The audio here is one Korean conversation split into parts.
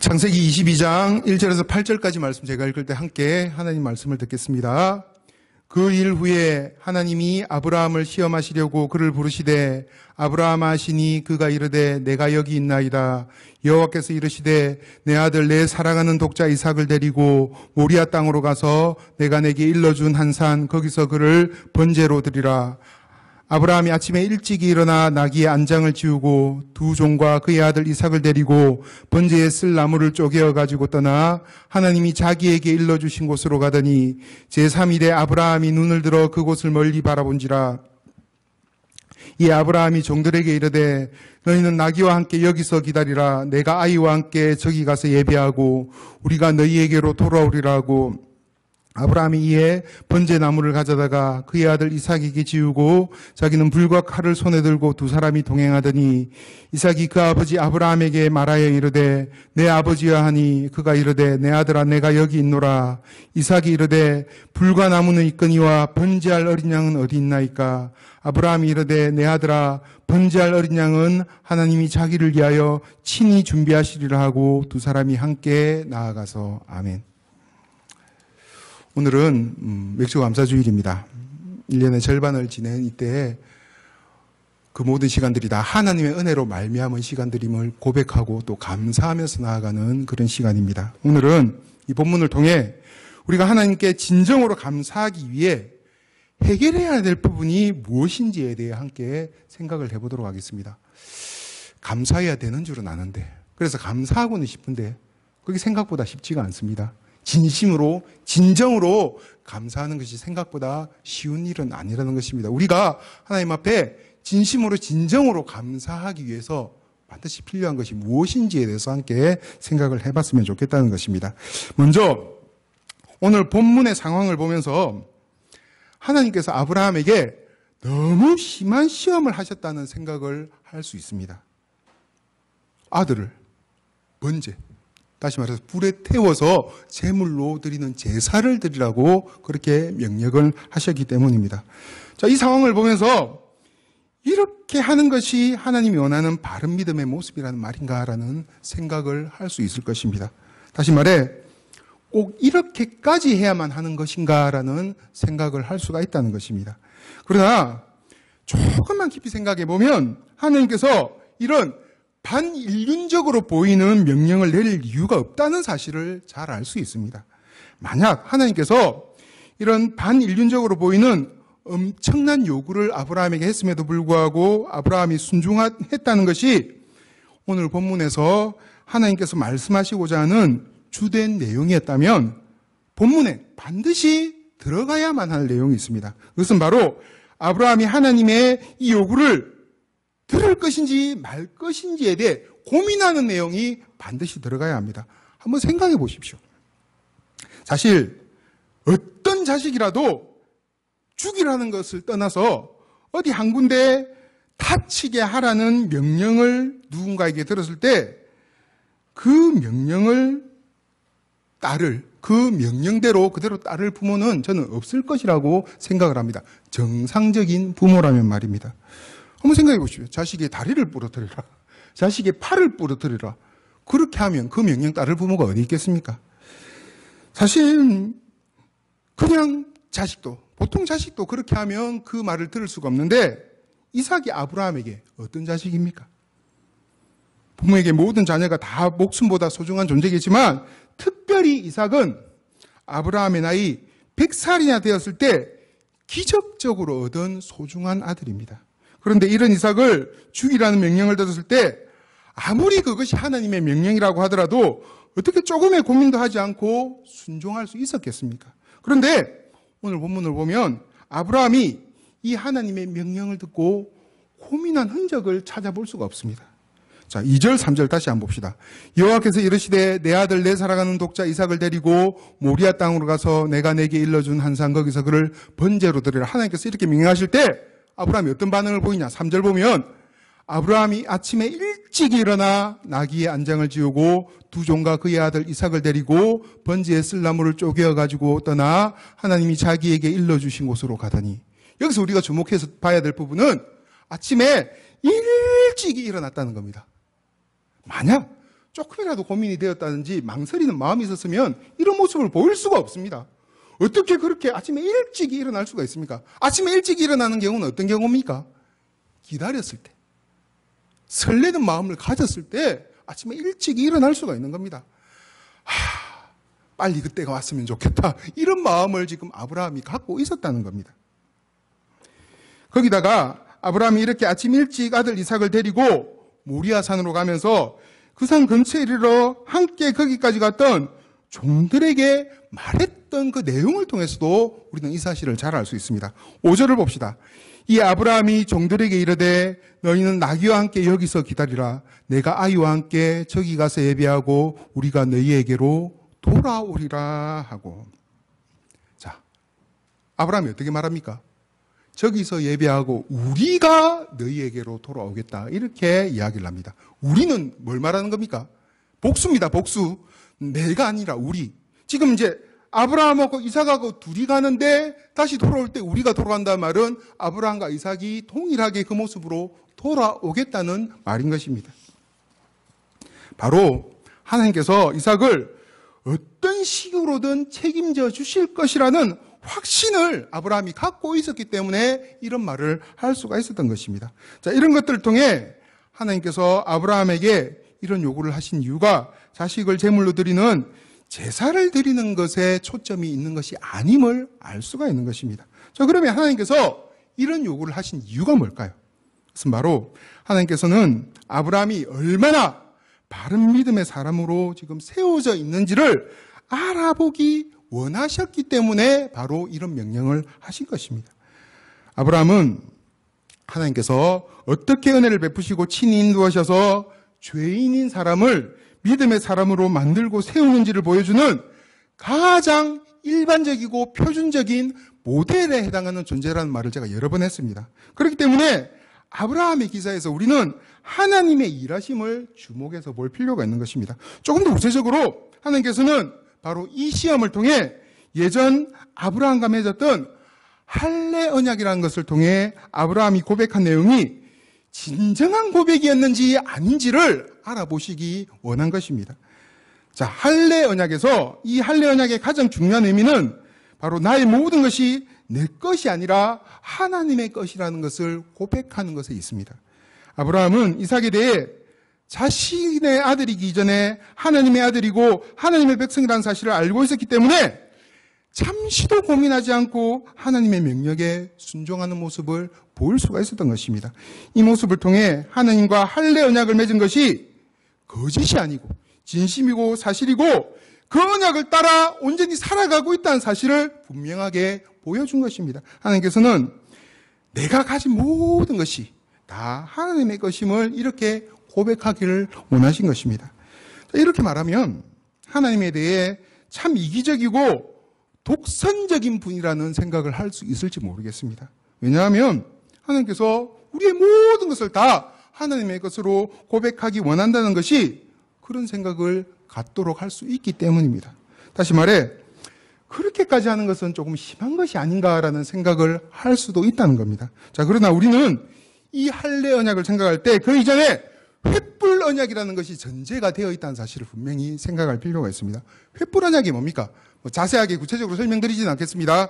창세기 22장 1절에서 8절까지 말씀 제가 읽을 때 함께 하나님 말씀을 듣겠습니다. 그 일 후에 하나님이 아브라함을 시험하시려고 그를 부르시되 아브라함아 하시니 그가 이르되 내가 여기 있나이다. 여호와께서 이르시되 내 아들 내 사랑하는 독자 이삭을 데리고 모리아 땅으로 가서 내가 내게 일러준 한 산 거기서 그를 번제로 드리라. 아브라함이 아침에 일찍이 일어나 나귀의 안장을 지우고 두 종과 그의 아들 이삭을 데리고 번제에 쓸 나무를 쪼개어 가지고 떠나 하나님이 자기에게 일러주신 곳으로 가더니 제3일에 아브라함이 눈을 들어 그곳을 멀리 바라본지라. 이 아브라함이 종들에게 이르되 너희는 나귀와 함께 여기서 기다리라. 내가 아이와 함께 저기 가서 예배하고 우리가 너희에게로 돌아오리라 하고 아브라함이 이에 번제나무를 가져다가 그의 아들 이삭에게 지우고 자기는 불과 칼을 손에 들고 두 사람이 동행하더니 이삭이 그 아버지 아브라함에게 말하여 이르되 내 아버지여 하니 그가 이르되 내 아들아 내가 여기 있노라. 이삭이 이르되 불과 나무는 있거니와 번제할 어린 양은 어디 있나이까. 아브라함이 이르되 내 아들아 번제할 어린 양은 하나님이 자기를 위하여 친히 준비하시리라 하고 두 사람이 함께 나아가서 아멘. 오늘은 맥주감사주일입니다. 1년의 절반을 지낸 이때에 그 모든 시간들이 다 하나님의 은혜로 말미암은 시간들임을 고백하고 또 감사하면서 나아가는 그런 시간입니다. 오늘은 이 본문을 통해 우리가 하나님께 진정으로 감사하기 위해 해결해야 될 부분이 무엇인지에 대해 함께 생각을 해보도록 하겠습니다. 감사해야 되는 줄은 아는데, 그래서 감사하고는 싶은데 그게 생각보다 쉽지가 않습니다. 진심으로, 진정으로 감사하는 것이 생각보다 쉬운 일은 아니라는 것입니다. 우리가 하나님 앞에 진심으로, 진정으로 감사하기 위해서 반드시 필요한 것이 무엇인지에 대해서 함께 생각을 해봤으면 좋겠다는 것입니다. 먼저 오늘 본문의 상황을 보면서 하나님께서 아브라함에게 너무 심한 시험을 하셨다는 생각을 할 수 있습니다. 아들을 번제, 다시 말해서 불에 태워서 제물로 드리는 제사를 드리라고 그렇게 명령을 하셨기 때문입니다. 자, 이 상황을 보면서 이렇게 하는 것이 하나님이 원하는 바른 믿음의 모습이라는 말인가라는 생각을 할 수 있을 것입니다. 다시 말해 꼭 이렇게까지 해야만 하는 것인가라는 생각을 할 수가 있다는 것입니다. 그러나 조금만 깊이 생각해 보면 하나님께서 이런 반인륜적으로 보이는 명령을 내릴 이유가 없다는 사실을 잘 알 수 있습니다. 만약 하나님께서 이런 반인륜적으로 보이는 엄청난 요구를 아브라함에게 했음에도 불구하고 아브라함이 순종했다는 것이 오늘 본문에서 하나님께서 말씀하시고자 하는 주된 내용이었다면 본문에 반드시 들어가야만 할 내용이 있습니다. 그것은 바로 아브라함이 하나님의 이 요구를 들을 것인지 말 것인지에 대해 고민하는 내용이 반드시 들어가야 합니다. 한번 생각해 보십시오. 사실 어떤 자식이라도 죽이라는 것을 떠나서 어디 한 군데 다치게 하라는 명령을 누군가에게 들었을 때 그 명령을 그 명령대로 그대로 따를 부모는 저는 없을 것이라고 생각을 합니다. 정상적인 부모라면 말입니다. 한번 생각해 보십시오. 자식의 다리를 부러뜨리라. 자식의 팔을 부러뜨리라. 그렇게 하면 그 명령 따를 부모가 어디 있겠습니까? 사실 그냥 자식도, 보통 자식도 그렇게 하면 그 말을 들을 수가 없는데 이삭이 아브라함에게 어떤 자식입니까? 부모에게 모든 자녀가 다 목숨보다 소중한 존재겠지만 특별히 이삭은 아브라함의 나이 100살이나 되었을 때 기적적으로 얻은 소중한 아들입니다. 그런데 이런 이삭을 죽이라는 명령을 들었을 때 아무리 그것이 하나님의 명령이라고 하더라도 어떻게 조금의 고민도 하지 않고 순종할 수 있었겠습니까? 그런데 오늘 본문을 보면 아브라함이 이 하나님의 명령을 듣고 고민한 흔적을 찾아볼 수가 없습니다. 자, 2절, 3절 다시 한번 봅시다. 여호와께서 이르시되 내 아들 내 사랑하는 독자 이삭을 데리고 모리아 땅으로 가서 내가 내게 일러준 한 산 거기서 그를 번제로 드리라. 하나님께서 이렇게 명령하실 때 아브라함이 어떤 반응을 보이냐? 3절 보면 아브라함이 아침에 일찍 일어나 나귀의 안장을 지우고 두 종과 그의 아들 이삭을 데리고 번제에 쓸 나무를 쪼개어 가지고 떠나 하나님이 자기에게 일러주신 곳으로 가더니, 여기서 우리가 주목해서 봐야 될 부분은 아침에 일찍 일어났다는 겁니다. 만약 조금이라도 고민이 되었다든지 망설이는 마음이 있었으면 이런 모습을 보일 수가 없습니다. 어떻게 그렇게 아침에 일찍 일어날 수가 있습니까? 아침에 일찍 일어나는 경우는 어떤 경우입니까? 기다렸을 때, 설레는 마음을 가졌을 때 아침에 일찍 일어날 수가 있는 겁니다. 빨리 그때가 왔으면 좋겠다. 이런 마음을 지금 아브라함이 갖고 있었다는 겁니다. 거기다가 아브라함이 이렇게 아침 일찍 아들 이삭을 데리고 모리아 산으로 가면서 그 산 근처에 이르러 함께 거기까지 갔던 종들에게 말했던 그 내용을 통해서도 우리는 이 사실을 잘 알 수 있습니다. 5절을 봅시다. 이 아브라함이 종들에게 이르되 너희는 나귀와 함께 여기서 기다리라. 내가 아이와 함께 저기 가서 예배하고 우리가 너희에게로 돌아오리라 하고. 자, 아브라함이 어떻게 말합니까? 저기서 예배하고 우리가 너희에게로 돌아오겠다. 이렇게 이야기를 합니다. 우리는 뭘 말하는 겁니까? 복수입니다. 복수. 내가 아니라 우리. 지금 이제 아브라함하고 이삭하고 둘이 가는데 다시 돌아올 때 우리가 돌아간다는 말은 아브라함과 이삭이 동일하게 그 모습으로 돌아오겠다는 말인 것입니다. 바로 하나님께서 이삭을 어떤 식으로든 책임져 주실 것이라는 확신을 아브라함이 갖고 있었기 때문에 이런 말을 할 수가 있었던 것입니다. 자, 이런 것들을 통해 하나님께서 아브라함에게 이런 요구를 하신 이유가 자식을 제물로 드리는 제사를 드리는 것에 초점이 있는 것이 아님을 알 수가 있는 것입니다. 자, 그러면 하나님께서 이런 요구를 하신 이유가 뭘까요? 그것은 바로 하나님께서는 아브라함이 얼마나 바른 믿음의 사람으로 지금 세워져 있는지를 알아보기 원하셨기 때문에 바로 이런 명령을 하신 것입니다. 아브라함은 하나님께서 어떻게 은혜를 베푸시고 친히 인도하셔서 죄인인 사람을 믿음의 사람으로 만들고 세우는지를 보여주는 가장 일반적이고 표준적인 모델에 해당하는 존재라는 말을 제가 여러 번 했습니다. 그렇기 때문에 아브라함의 기사에서 우리는 하나님의 일하심을 주목해서 볼 필요가 있는 것입니다. 조금 더 구체적으로 하나님께서는 바로 이 시험을 통해 예전 아브라함과 맺었던 할례 언약이라는 것을 통해 아브라함이 고백한 내용이 진정한 고백이었는지 아닌지를 알아보시기 원한 것입니다. 자, 할례 언약에서 이 할례 언약의 가장 중요한 의미는 바로 나의 모든 것이 내 것이 아니라 하나님의 것이라는 것을 고백하는 것에 있습니다. 아브라함은 이삭에 대해 자신의 아들이기 전에 하나님의 아들이고 하나님의 백성이라는 사실을 알고 있었기 때문에 잠시도 고민하지 않고 하나님의 명령에 순종하는 모습을 볼 수가 있었던 것입니다. 이 모습을 통해 하나님과 할례 언약을 맺은 것이 거짓이 아니고 진심이고 사실이고 그 언약을 따라 온전히 살아가고 있다는 사실을 분명하게 보여준 것입니다. 하나님께서는 내가 가진 모든 것이 다 하나님의 것임을 이렇게 고백하기를 원하신 것입니다. 이렇게 말하면 하나님에 대해 참 이기적이고 독선적인 분이라는 생각을 할 수 있을지 모르겠습니다. 왜냐하면 하나님께서 우리의 모든 것을 다 하나님의 것으로 고백하기 원한다는 것이 그런 생각을 갖도록 할 수 있기 때문입니다. 다시 말해 그렇게까지 하는 것은 조금 심한 것이 아닌가라는 생각을 할 수도 있다는 겁니다. 자, 그러나 우리는 이 할례 언약을 생각할 때 그 이전에 횃불 언약이라는 것이 전제가 되어 있다는 사실을 분명히 생각할 필요가 있습니다. 횃불 언약이 뭡니까? 자세하게 구체적으로 설명드리지는 않겠습니다.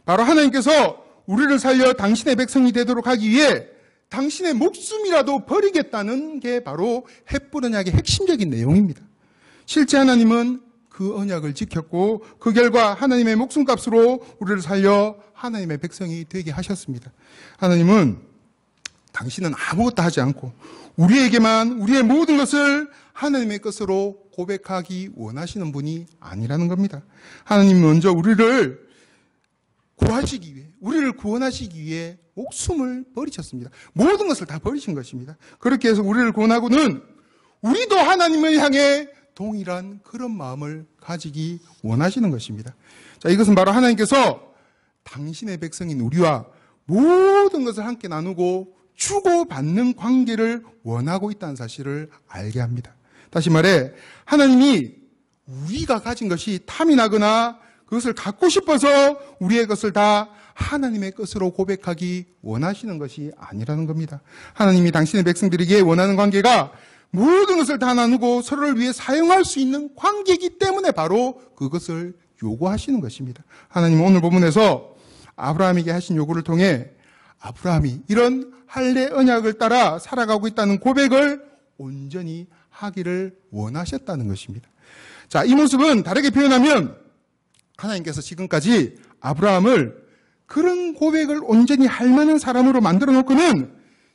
바로 하나님께서 우리를 살려 당신의 백성이 되도록 하기 위해 당신의 목숨이라도 버리겠다는 게 바로 횃불 언약의 핵심적인 내용입니다. 실제 하나님은 그 언약을 지켰고 그 결과 하나님의 목숨값으로 우리를 살려 하나님의 백성이 되게 하셨습니다. 하나님은 당신은 아무것도 하지 않고 우리에게만 우리의 모든 것을 하나님의 것으로 고백하기 원하시는 분이 아니라는 겁니다. 하나님은 먼저 우리를 구하시기 위해, 우리를 구원하시기 위해 목숨을 버리셨습니다. 모든 것을 다 버리신 것입니다. 그렇게 해서 우리를 구원하고는 우리도 하나님을 향해 동일한 그런 마음을 가지기 원하시는 것입니다. 자, 이것은 바로 하나님께서 당신의 백성인 우리와 모든 것을 함께 나누고 주고받는 관계를 원하고 있다는 사실을 알게 합니다. 다시 말해 하나님이 우리가 가진 것이 탐이 나거나 그것을 갖고 싶어서 우리의 것을 다 하나님의 것으로 고백하기 원하시는 것이 아니라는 겁니다. 하나님이 당신의 백성들에게 원하는 관계가 모든 것을 다 나누고 서로를 위해 사용할 수 있는 관계이기 때문에 바로 그것을 요구하시는 것입니다. 하나님은 오늘 본문에서 아브라함에게 하신 요구를 통해 아브라함이 이런 할례 언약을 따라 살아가고 있다는 고백을 온전히 하기를 원하셨다는 것입니다. 자, 이 모습은 다르게 표현하면 하나님께서 지금까지 아브라함을 그런 고백을 온전히 할 만한 사람으로 만들어 놓고는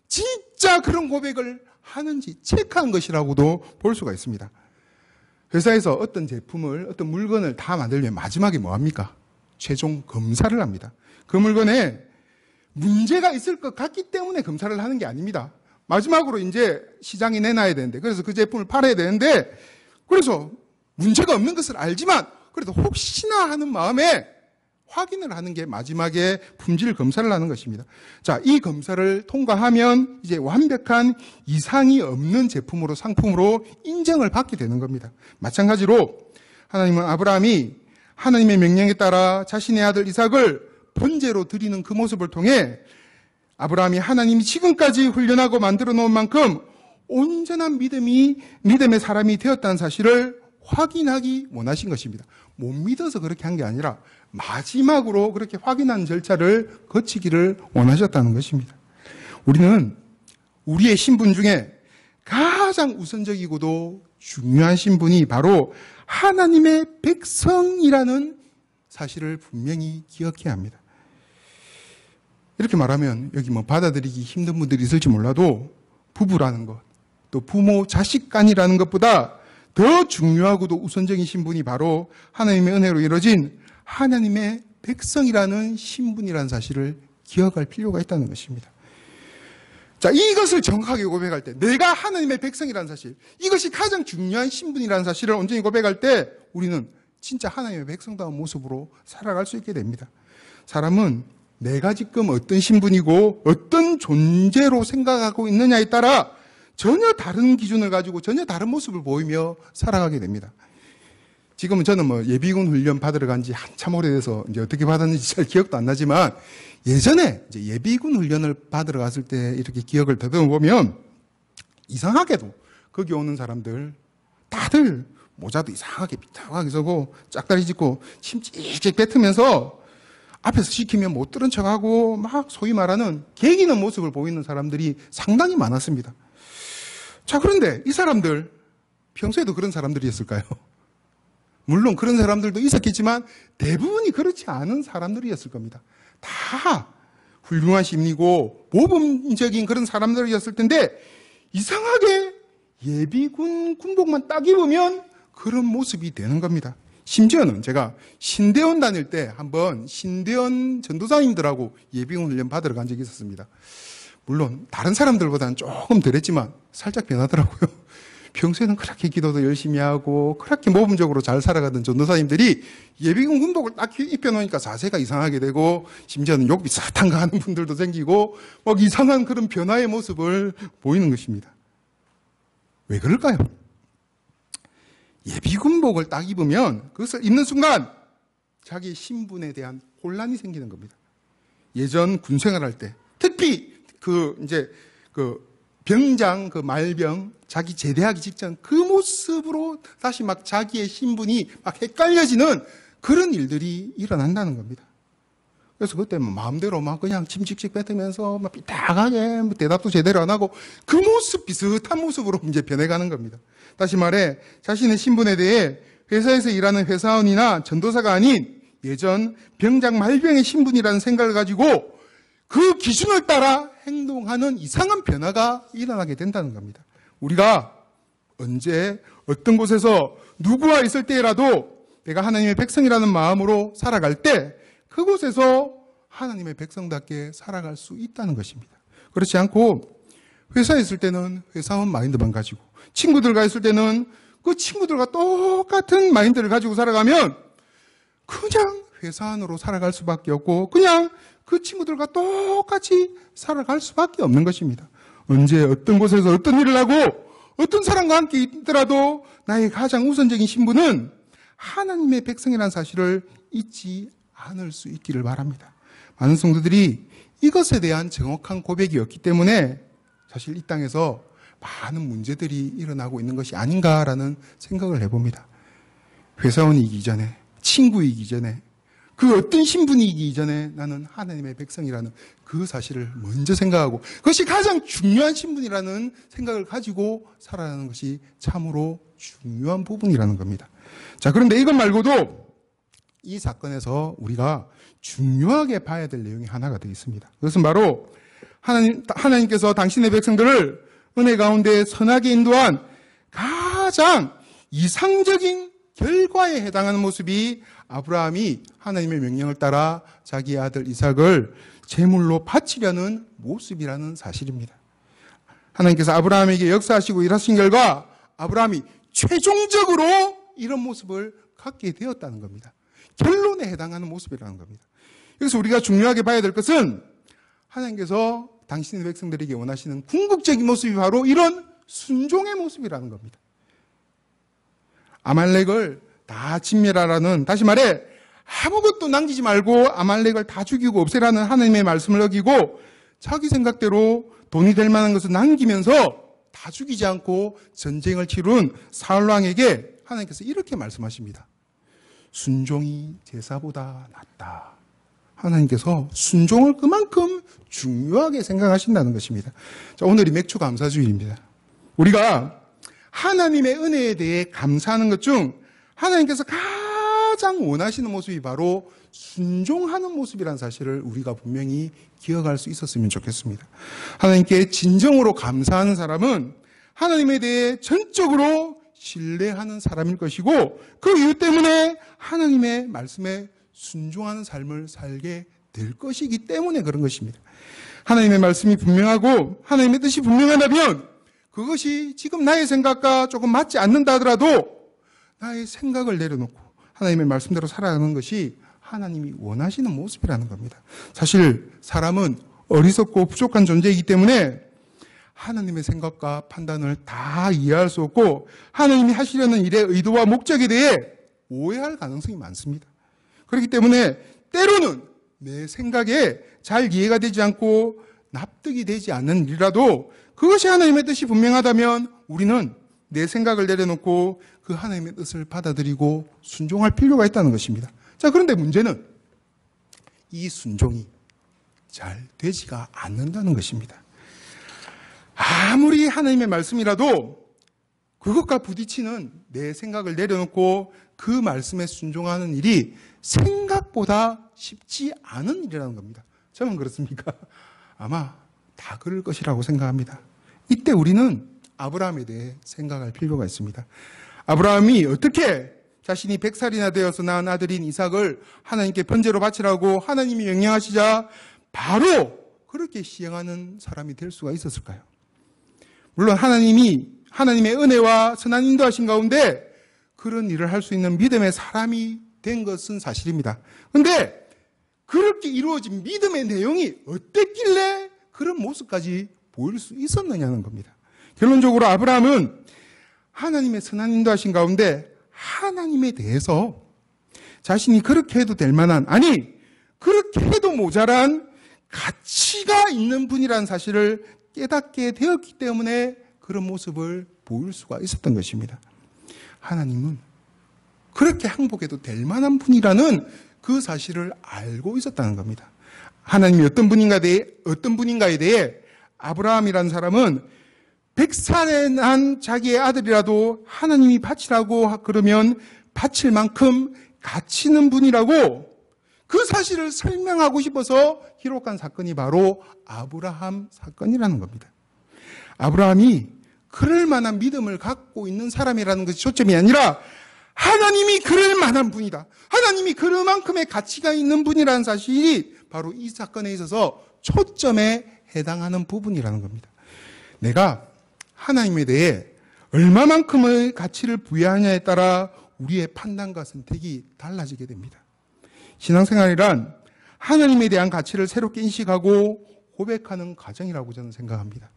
진짜 그런 고백을 하는지 체크한 것이라고도 볼 수가 있습니다. 회사에서 어떤 제품을, 어떤 물건을 다 만들려면 마지막에 뭐 합니까? 최종 검사를 합니다. 그 물건에 문제가 있을 것 같기 때문에 검사를 하는 게 아닙니다. 마지막으로 이제 시장에 내놔야 되는데, 그래서 그 제품을 팔아야 되는데, 그래서 문제가 없는 것을 알지만, 그래도 혹시나 하는 마음에 확인을 하는 게 마지막에 품질 검사를 하는 것입니다. 자, 이 검사를 통과하면 이제 완벽한 이상이 없는 제품으로, 상품으로 인정을 받게 되는 겁니다. 마찬가지로 하나님은 아브라함이 하나님의 명령에 따라 자신의 아들 이삭을 번제로 드리는 그 모습을 통해 아브라함이 하나님이 지금까지 훈련하고 만들어 놓은 만큼 온전한 믿음의 사람이 되었다는 사실을 확인하기 원하신 것입니다. 못 믿어서 그렇게 한 게 아니라 마지막으로 그렇게 확인하는 절차를 거치기를 원하셨다는 것입니다. 우리는 우리의 신분 중에 가장 우선적이고도 중요한 신분이 바로 하나님의 백성이라는 사실을 분명히 기억해야 합니다. 이렇게 말하면 여기 뭐 받아들이기 힘든 분들이 있을지 몰라도 부부라는 것, 또 부모, 자식 간이라는 것보다 더 중요하고도 우선적인 신분이 바로 하나님의 은혜로 이루어진 하나님의 백성이라는 신분이라는 사실을 기억할 필요가 있다는 것입니다. 자, 이것을 정확하게 고백할 때, 내가 하나님의 백성이라는 사실, 이것이 가장 중요한 신분이라는 사실을 온전히 고백할 때 우리는 진짜 하나님의 백성다운 모습으로 살아갈 수 있게 됩니다. 사람은 내가 지금 어떤 신분이고 어떤 존재로 생각하고 있느냐에 따라 전혀 다른 기준을 가지고 전혀 다른 모습을 보이며 살아가게 됩니다. 지금은 저는 뭐 예비군 훈련 받으러 간 지 한참 오래돼서 이제 어떻게 받았는지 잘 기억도 안 나지만 예전에 이제 예비군 훈련을 받으러 갔을 때 이렇게 기억을 더듬어 보면 이상하게도 거기 오는 사람들 다들 모자도 이상하게 비타하게 쓰고 짝다리 짚고 침 찍찍 뱉으면서 앞에서 시키면 못 들은 척하고 막 소위 말하는 개기는 모습을 보이는 사람들이 상당히 많았습니다. 자, 그런데 이 사람들 평소에도 그런 사람들이었을까요? 물론 그런 사람들도 있었겠지만 대부분이 그렇지 않은 사람들이었을 겁니다. 다 훌륭한 심리고 모범적인 그런 사람들이었을 텐데 이상하게 예비군 군복만 딱 입으면 그런 모습이 되는 겁니다. 심지어는 제가 신대원 다닐 때 한번 신대원 전도사님들하고 예비군 훈련 받으러 간 적이 있었습니다. 물론 다른 사람들보다는 조금 덜했지만 살짝 변하더라고요. 평소에는 그렇게 기도도 열심히 하고 그렇게 모범적으로 잘 살아가던 전도사님들이 예비군 군복을 딱 입혀놓으니까 자세가 이상하게 되고 심지어는 욕 비슷한 거 하는 분들도 생기고 막 이상한 그런 변화의 모습을 보이는 것입니다. 왜 그럴까요? 예비군복을 딱 입으면 그것을 입는 순간 자기 신분에 대한 혼란이 생기는 겁니다. 예전 군생활할 때 특히 병장, 말병, 자기 제대하기 직전 그 모습으로 다시 막 자기의 신분이 막 헷갈려지는 그런 일들이 일어난다는 겁니다. 그래서 그때 마음대로 막 그냥 침 칙칙 뱉으면서 막 삐딱하게 대답도 제대로 안 하고 그 모습, 비슷한 모습으로 이제 변해가는 겁니다. 다시 말해, 자신의 신분에 대해 회사에서 일하는 회사원이나 전도사가 아닌 예전 병장, 말병의 신분이라는 생각을 가지고 그 기준을 따라 행동하는 이상한 변화가 일어나게 된다는 겁니다. 우리가 언제 어떤 곳에서 누구와 있을 때라도 내가 하나님의 백성이라는 마음으로 살아갈 때 그곳에서 하나님의 백성답게 살아갈 수 있다는 것입니다. 그렇지 않고 회사에 있을 때는 회사원 마인드만 가지고 친구들과 있을 때는 그 친구들과 똑같은 마인드를 가지고 살아가면 그냥 회사원으로 살아갈 수밖에 없고 그냥 그 친구들과 똑같이 살아갈 수밖에 없는 것입니다. 언제 어떤 곳에서 어떤 일을 하고 어떤 사람과 함께 있더라도 나의 가장 우선적인 신분은 하나님의 백성이라는 사실을 잊지 않을 수 있기를 바랍니다. 많은 성도들이 이것에 대한 정확한 고백이 없기 때문에 사실 이 땅에서 많은 문제들이 일어나고 있는 것이 아닌가라는 생각을 해봅니다. 회사원이기 전에, 친구이기 전에, 그 어떤 신분이기 전에 나는 하나님의 백성이라는 그 사실을 먼저 생각하고 그것이 가장 중요한 신분이라는 생각을 가지고 살아가는 것이 참으로 중요한 부분이라는 겁니다. 자, 그런데 이것 말고도 이 사건에서 우리가 중요하게 봐야 될 내용이 하나가 되어 있습니다. 그것은 바로 하나님께서 당신의 백성들을 은혜 가운데 선하게 인도한 가장 이상적인 결과에 해당하는 모습이 아브라함이 하나님의 명령을 따라 자기 아들 이삭을 제물로 바치려는 모습이라는 사실입니다. 하나님께서 아브라함에게 역사하시고 일하신 결과 아브라함이 최종적으로 이런 모습을 갖게 되었다는 겁니다. 결론에 해당하는 모습이라는 겁니다. 그래서 우리가 중요하게 봐야 될 것은 하나님께서 당신의 백성들에게 원하시는 궁극적인 모습이 바로 이런 순종의 모습이라는 겁니다. 아말렉을 다 진멸하라는, 다시 말해 아무것도 남기지 말고 아말렉을 다 죽이고 없애라는 하나님의 말씀을 어기고 자기 생각대로 돈이 될 만한 것을 남기면서 다 죽이지 않고 전쟁을 치룬 사울 왕에게 하나님께서 이렇게 말씀하십니다. 순종이 제사보다 낫다. 하나님께서 순종을 그만큼 중요하게 생각하신다는 것입니다. 자, 오늘이 맥주 감사주일입니다. 우리가 하나님의 은혜에 대해 감사하는 것 중 하나님께서 가장 원하시는 모습이 바로 순종하는 모습이라는 사실을 우리가 분명히 기억할 수 있었으면 좋겠습니다. 하나님께 진정으로 감사하는 사람은 하나님에 대해 전적으로 신뢰하는 사람일 것이고 그 이유 때문에 하나님의 말씀에 순종하는 삶을 살게 될 것이기 때문에 그런 것입니다. 하나님의 말씀이 분명하고 하나님의 뜻이 분명하다면 그것이 지금 나의 생각과 조금 맞지 않는다 하더라도 나의 생각을 내려놓고 하나님의 말씀대로 살아가는 것이 하나님이 원하시는 모습이라는 겁니다. 사실 사람은 어리석고 부족한 존재이기 때문에 하나님의 생각과 판단을 다 이해할 수 없고 하나님이 하시려는 일의 의도와 목적에 대해 오해할 가능성이 많습니다. 그렇기 때문에 때로는 내 생각에 잘 이해가 되지 않고 납득이 되지 않는 일이라도 그것이 하나님의 뜻이 분명하다면 우리는 내 생각을 내려놓고 그 하나님의 뜻을 받아들이고 순종할 필요가 있다는 것입니다. 자, 그런데 문제는 이 순종이 잘 되지가 않는다는 것입니다. 아무리 하나님의 말씀이라도 그것과 부딪히는 내 생각을 내려놓고 그 말씀에 순종하는 일이 생각보다 쉽지 않은 일이라는 겁니다. 저는 그렇습니까? 아마 다 그럴 것이라고 생각합니다. 이때 우리는 아브라함에 대해 생각할 필요가 있습니다. 아브라함이 어떻게 자신이 100살이나 되어서 낳은 아들인 이삭을 하나님께 번제로 바치라고 하나님이 명령하시자 바로 그렇게 시행하는 사람이 될 수가 있었을까요? 물론 하나님의 은혜와 선한 인도하신 가운데 그런 일을 할 수 있는 믿음의 사람이 된 것은 사실입니다. 그런데 그렇게 이루어진 믿음의 내용이 어땠길래 그런 모습까지 보일 수 있었느냐는 겁니다. 결론적으로 아브라함은 하나님의 선한 인도하신 가운데 하나님에 대해서 자신이 그렇게 해도 될 만한, 아니 그렇게 해도 모자란 가치가 있는 분이라는 사실을 깨닫게 되었기 때문에 그런 모습을 보일 수가 있었던 것입니다. 하나님은 그렇게 항복해도 될 만한 분이라는 그 사실을 알고 있었다는 겁니다. 하나님이 어떤 분인가에 대해 아브라함이라는 사람은 100살에 난 자기의 아들이라도 하나님이 바치라고 그러면 바칠 만큼 가치 있는 분이라고 그 사실을 설명하고 싶어서 기록한 사건이 바로 아브라함 사건이라는 겁니다. 아브라함이 그럴 만한 믿음을 갖고 있는 사람이라는 것이 초점이 아니라 하나님이 그럴 만한 분이다. 하나님이 그만큼의 가치가 있는 분이라는 사실이 바로 이 사건에 있어서 초점에 해당하는 부분이라는 겁니다. 내가 하나님에 대해 얼마만큼의 가치를 부여하냐에 따라 우리의 판단과 선택이 달라지게 됩니다. 신앙생활이란 하나님에 대한 가치를 새롭게 인식하고 고백하는 과정이라고 저는 생각합니다.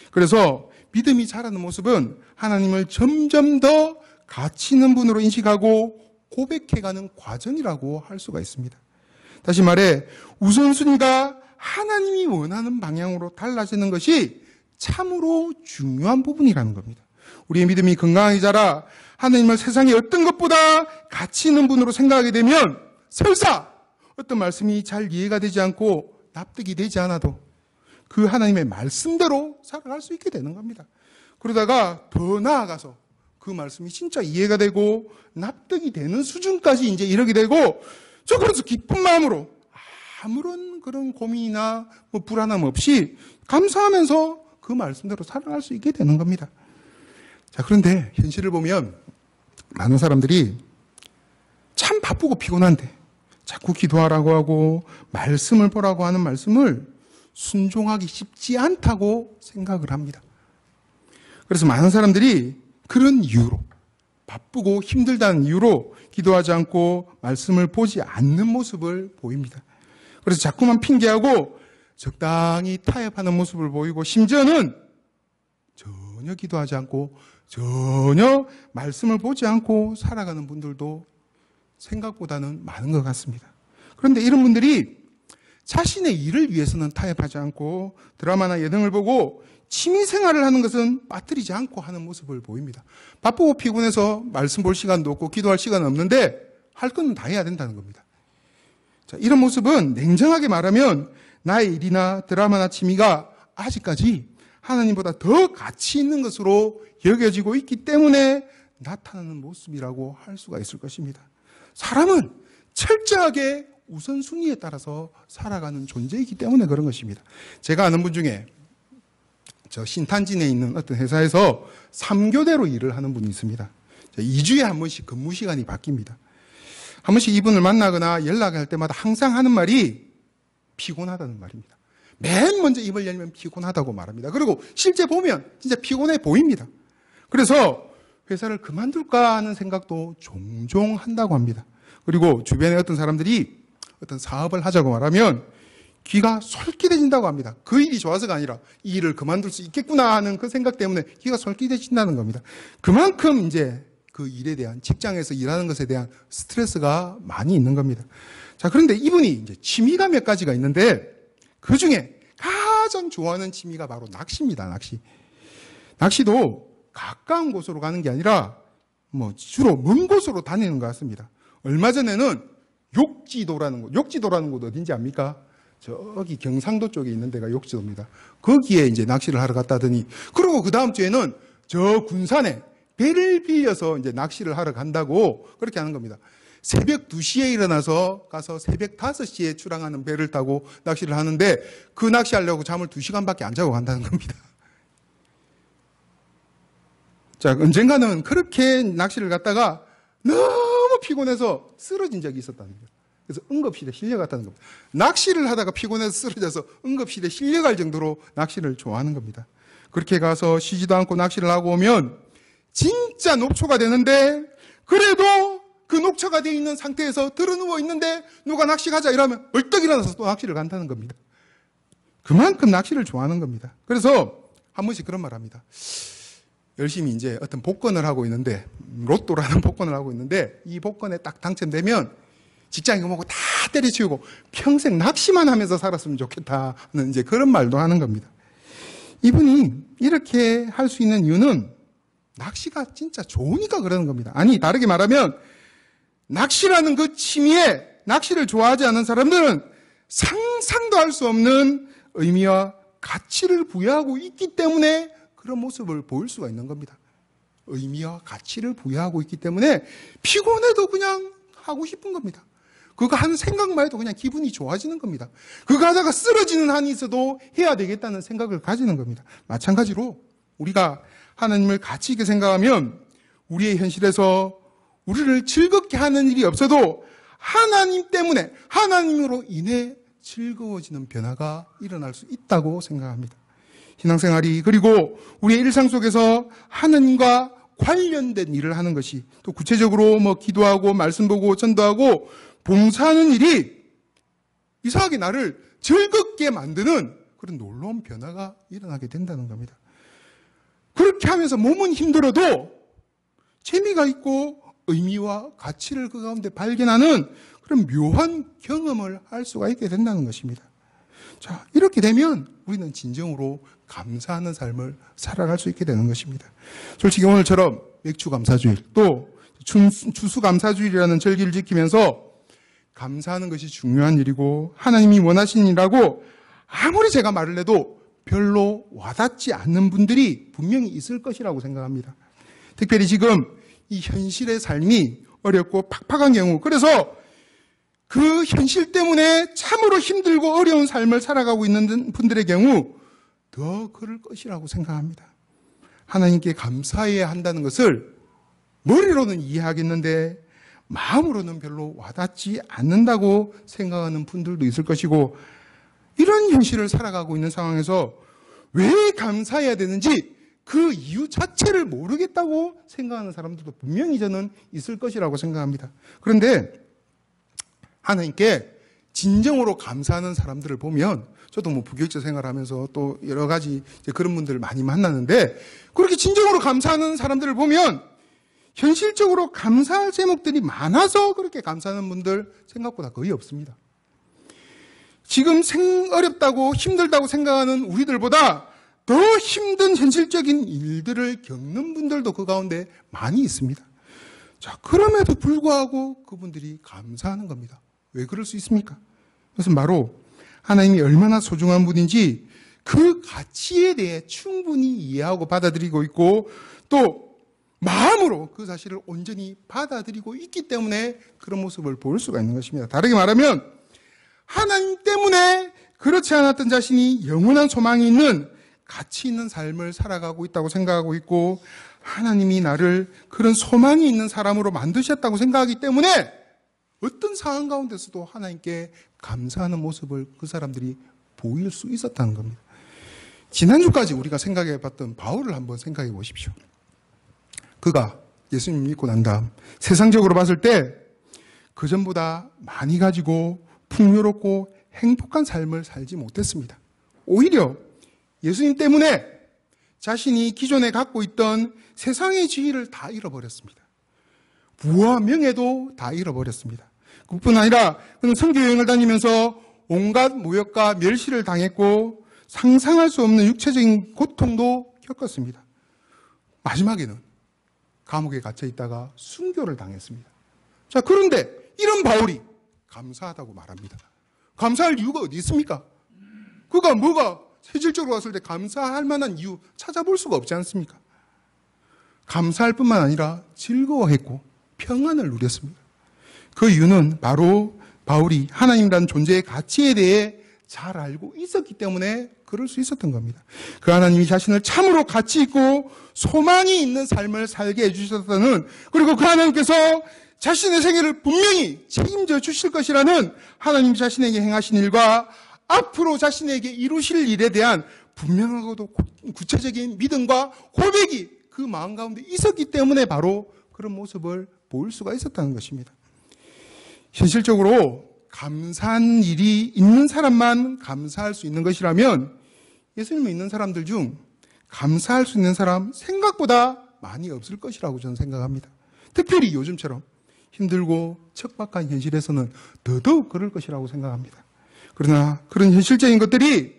그래서 믿음이 자라는 모습은 하나님을 점점 더 가치 있는 분으로 인식하고 고백해가는 과정이라고 할 수가 있습니다. 다시 말해 우선순위가 하나님이 원하는 방향으로 달라지는 것이 참으로 중요한 부분이라는 겁니다. 우리의 믿음이 건강하게 자라 하나님을 세상의 어떤 것보다 가치 있는 분으로 생각하게 되면 설사 어떤 말씀이 잘 이해가 되지 않고 납득이 되지 않아도 그 하나님의 말씀대로 살아갈 수 있게 되는 겁니다. 그러다가 더 나아가서 그 말씀이 진짜 이해가 되고 납득이 되는 수준까지 이제 이르게 되고 저 그래서 기쁜 마음으로 아무런 그런 고민이나 뭐 불안함 없이 감사하면서 그 말씀대로 살아갈 수 있게 되는 겁니다. 자, 그런데 현실을 보면 많은 사람들이 참 바쁘고 피곤한데 자꾸 기도하라고 하고 말씀을 보라고 하는 말씀을 순종하기 쉽지 않다고 생각을 합니다. 그래서 많은 사람들이 그런 이유로 바쁘고 힘들다는 이유로 기도하지 않고 말씀을 보지 않는 모습을 보입니다. 그래서 자꾸만 핑계하고 적당히 타협하는 모습을 보이고 심지어는 전혀 기도하지 않고 전혀 말씀을 보지 않고 살아가는 분들도 생각보다는 많은 것 같습니다. 그런데 이런 분들이 자신의 일을 위해서는 타협하지 않고 드라마나 예능을 보고 취미생활을 하는 것은 빠뜨리지 않고 하는 모습을 보입니다. 바쁘고 피곤해서 말씀 볼 시간도 없고 기도할 시간은 없는데 할 건 다 해야 된다는 겁니다. 자, 이런 모습은 냉정하게 말하면 나의 일이나 드라마나 취미가 아직까지 하나님보다 더 가치 있는 것으로 여겨지고 있기 때문에 나타나는 모습이라고 할 수가 있을 것입니다. 사람은 철저하게 우선순위에 따라서 살아가는 존재이기 때문에 그런 것입니다. 제가 아는 분 중에 저 신탄진에 있는 어떤 회사에서 3교대로 일을 하는 분이 있습니다. 2주에 한 번씩 근무 시간이 바뀝니다. 한 번씩 이분을 만나거나 연락할 때마다 항상 하는 말이 피곤하다는 말입니다. 맨 먼저 입을 열면 피곤하다고 말합니다. 그리고 실제 보면 진짜 피곤해 보입니다. 그래서 회사를 그만둘까 하는 생각도 종종 한다고 합니다. 그리고 주변에 어떤 사람들이 어떤 사업을 하자고 말하면 귀가 솔깃해진다고 합니다. 그 일이 좋아서가 아니라 이 일을 그만둘 수 있겠구나 하는 그 생각 때문에 귀가 솔깃해진다는 겁니다. 그만큼 이제 그 일에 대한 직장에서 일하는 것에 대한 스트레스가 많이 있는 겁니다. 자, 그런데 이분이 이제 취미가 몇 가지가 있는데 그 중에 가장 좋아하는 취미가 바로 낚시입니다. 낚시. 낚시도 가까운 곳으로 가는 게 아니라 뭐 주로 먼 곳으로 다니는 것 같습니다. 얼마 전에는 욕지도라는 곳 어딘지 압니까? 저기 경상도 쪽에 있는 데가 욕지도입니다. 거기에 이제 낚시를 하러 갔다더니 그리고 그 다음 주에는 저 군산에 배를 빌려서 이제 낚시를 하러 간다고 그렇게 하는 겁니다. 새벽 2시에 일어나서 가서 새벽 5시에 출항하는 배를 타고 낚시를 하는데 그 낚시하려고 잠을 2시간밖에 안 자고 간다는 겁니다. 자, 언젠가는 그렇게 낚시를 갔다가 너무 피곤해서 쓰러진 적이 있었다는 거예요. 그래서 응급실에 실려갔다는 겁니다. 낚시를 하다가 피곤해서 쓰러져서 응급실에 실려갈 정도로 낚시를 좋아하는 겁니다. 그렇게 가서 쉬지도 않고 낚시를 하고 오면 진짜 녹초가 되는데 그래도 그 녹초가 되어 있는 상태에서 들어누워 있는데 누가 낚시 가자 이러면 벌떡 일어나서 또 낚시를 간다는 겁니다. 그만큼 낚시를 좋아하는 겁니다. 그래서 한 번씩 그런 말 합니다. 열심히 이제 어떤 복권을 하고 있는데 로또라는 복권을 하고 있는데 이 복권에 딱 당첨되면 직장이고 뭐고 다 때려치우고 평생 낚시만 하면서 살았으면 좋겠다는 이제 그런 말도 하는 겁니다. 이분이 이렇게 할 수 있는 이유는 낚시가 진짜 좋으니까 그러는 겁니다. 아니, 다르게 말하면 낚시라는 그 취미에 낚시를 좋아하지 않는 사람들은 상상도 할 수 없는 의미와 가치를 부여하고 있기 때문에 그런 모습을 보일 수가 있는 겁니다. 의미와 가치를 부여하고 있기 때문에 피곤해도 그냥 하고 싶은 겁니다. 그거 하는 생각만 해도 그냥 기분이 좋아지는 겁니다. 그거 하다가 쓰러지는 한이 있어도 해야 되겠다는 생각을 가지는 겁니다. 마찬가지로 우리가 하나님을 가치 있게 생각하면 우리의 현실에서 우리를 즐겁게 하는 일이 없어도 하나님 때문에 하나님으로 인해 즐거워지는 변화가 일어날 수 있다고 생각합니다. 신앙생활이 그리고 우리의 일상 속에서 하나님과 관련된 일을 하는 것이 또 구체적으로 뭐 기도하고 말씀 보고 전도하고 봉사하는 일이 이상하게 나를 즐겁게 만드는 그런 놀라운 변화가 일어나게 된다는 겁니다. 그렇게 하면서 몸은 힘들어도 재미가 있고 의미와 가치를 그 가운데 발견하는 그런 묘한 경험을 할 수가 있게 된다는 것입니다. 자, 이렇게 되면 우리는 진정으로 감사하는 삶을 살아갈 수 있게 되는 것입니다. 솔직히 오늘처럼 맥주감사주일, 또 추수감사주일이라는 절기를 지키면서 감사하는 것이 중요한 일이고 하나님이 원하시는 일이라고 아무리 제가 말을 해도 별로 와닿지 않는 분들이 분명히 있을 것이라고 생각합니다. 특별히 지금 이 현실의 삶이 어렵고 팍팍한 경우, 그래서 그 현실 때문에 참으로 힘들고 어려운 삶을 살아가고 있는 분들의 경우 더 그럴 것이라고 생각합니다. 하나님께 감사해야 한다는 것을 머리로는 이해하겠는데 마음으로는 별로 와닿지 않는다고 생각하는 분들도 있을 것이고, 이런 현실을 살아가고 있는 상황에서 왜 감사해야 되는지 그 이유 자체를 모르겠다고 생각하는 사람들도 분명히 저는 있을 것이라고 생각합니다. 그런데 하나님께 진정으로 감사하는 사람들을 보면, 저도 뭐 부교육자 생활하면서 또 여러 가지 그런 분들을 많이 만나는데, 그렇게 진정으로 감사하는 사람들을 보면 현실적으로 감사할 제목들이 많아서 그렇게 감사하는 분들 생각보다 거의 없습니다. 지금 어렵다고 힘들다고 생각하는 우리들보다 더 힘든 현실적인 일들을 겪는 분들도 그 가운데 많이 있습니다. 자, 그럼에도 불구하고 그분들이 감사하는 겁니다. 왜 그럴 수 있습니까? 그것은 바로 하나님이 얼마나 소중한 분인지 그 가치에 대해 충분히 이해하고 받아들이고 있고, 또 마음으로 그 사실을 온전히 받아들이고 있기 때문에 그런 모습을 볼 수가 있는 것입니다. 다르게 말하면 하나님 때문에 그렇지 않았던 자신이 영원한 소망이 있는 가치 있는 삶을 살아가고 있다고 생각하고 있고, 하나님이 나를 그런 소망이 있는 사람으로 만드셨다고 생각하기 때문에 어떤 상황 가운데서도 하나님께 감사하는 모습을 그 사람들이 보일 수 있었다는 겁니다. 지난주까지 우리가 생각해 봤던 바울을 한번 생각해 보십시오. 그가 예수님 믿고 난 다음 세상적으로 봤을 때 그전보다 많이 가지고 풍요롭고 행복한 삶을 살지 못했습니다. 오히려 예수님 때문에 자신이 기존에 갖고 있던 세상의 지위를 다 잃어버렸습니다. 부와 명예도 다 잃어버렸습니다. 그뿐 아니라 그는 선교여행을 다니면서 온갖 모욕과 멸시를 당했고 상상할 수 없는 육체적인 고통도 겪었습니다. 마지막에는 감옥에 갇혀 있다가 순교를 당했습니다. 자, 그런데 이런 바울이 감사하다고 말합니다. 감사할 이유가 어디 있습니까? 그가 뭐가 실질적으로 왔을 때 감사할 만한 이유 찾아볼 수가 없지 않습니까? 감사할 뿐만 아니라 즐거워했고 평안을 누렸습니다. 그 이유는 바로 바울이 하나님이라는 존재의 가치에 대해 잘 알고 있었기 때문에 그럴 수 있었던 겁니다. 그 하나님이 자신을 참으로 가치 있고 소망이 있는 삶을 살게 해주셨다는, 그리고 그 하나님께서 자신의 생애를 분명히 책임져 주실 것이라는 하나님 자신에게 행하신 일과 앞으로 자신에게 이루실 일에 대한 분명하고도 구체적인 믿음과 고백이 그 마음 가운데 있었기 때문에 바로 그런 모습을 볼 수가 있었다는 것입니다. 현실적으로 감사한 일이 있는 사람만 감사할 수 있는 것이라면 예수님을 믿는 사람들 중 감사할 수 있는 사람 생각보다 많이 없을 것이라고 저는 생각합니다. 특별히 요즘처럼 힘들고 척박한 현실에서는 더더욱 그럴 것이라고 생각합니다. 그러나 그런 현실적인 것들이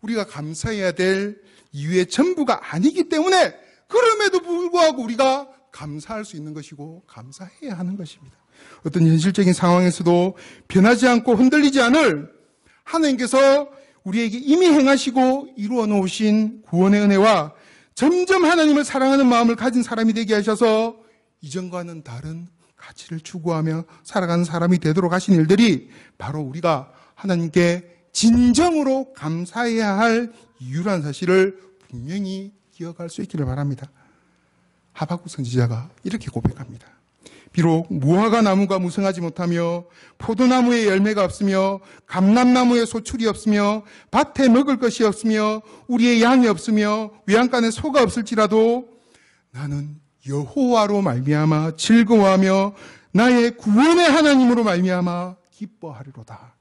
우리가 감사해야 될 이유의 전부가 아니기 때문에 그럼에도 불구하고 우리가 감사할 수 있는 것이고 감사해야 하는 것입니다. 어떤 현실적인 상황에서도 변하지 않고 흔들리지 않을 하나님께서 우리에게 이미 행하시고 이루어 놓으신 구원의 은혜와 점점 하나님을 사랑하는 마음을 가진 사람이 되게 하셔서 이전과는 다른 가치를 추구하며 살아가는 사람이 되도록 하신 일들이 바로 우리가 하나님께 진정으로 감사해야 할 이유란 사실을 분명히 기억할 수 있기를 바랍니다. 하박국 선지자가 이렇게 고백합니다. 비록 무화과 나무가 무성하지 못하며 포도나무에 열매가 없으며 감람나무에 소출이 없으며 밭에 먹을 것이 없으며 우리의 양이 없으며 외양간에 소가 없을지라도 나는 여호와로 말미암아 즐거워하며 나의 구원의 하나님으로 말미암아 기뻐하리로다.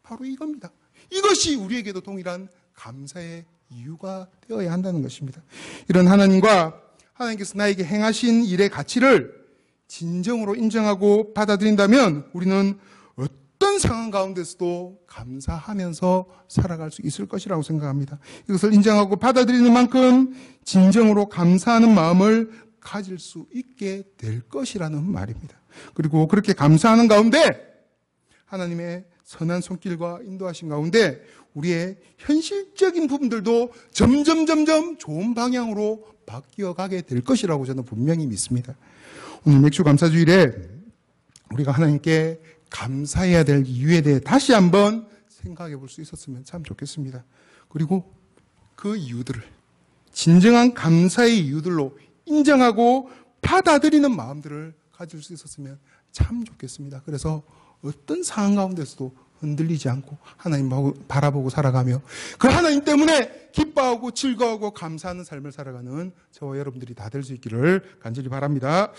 바로 이겁니다. 이것이 우리에게도 동일한 감사의 이유가 되어야 한다는 것입니다. 이런 하나님과 하나님께서 나에게 행하신 일의 가치를 진정으로 인정하고 받아들인다면 우리는 어떤 어떤 상황 가운데서도 감사하면서 살아갈 수 있을 것이라고 생각합니다. 이것을 인정하고 받아들이는 만큼 진정으로 감사하는 마음을 가질 수 있게 될 것이라는 말입니다. 그리고 그렇게 감사하는 가운데 하나님의 선한 손길과 인도하신 가운데 우리의 현실적인 부분들도 점점 좋은 방향으로 바뀌어가게 될 것이라고 저는 분명히 믿습니다. 오늘 맥주 감사주일에 우리가 하나님께 감사해야 될 이유에 대해 다시 한번 생각해 볼 수 있었으면 참 좋겠습니다. 그리고 그 이유들을 진정한 감사의 이유들로 인정하고 받아들이는 마음들을 가질 수 있었으면 참 좋겠습니다. 그래서 어떤 상황 가운데서도 흔들리지 않고 하나님 바라보고 살아가며 그 하나님 때문에 기뻐하고 즐거워하고 감사하는 삶을 살아가는 저와 여러분들이 다 될 수 있기를 간절히 바랍니다.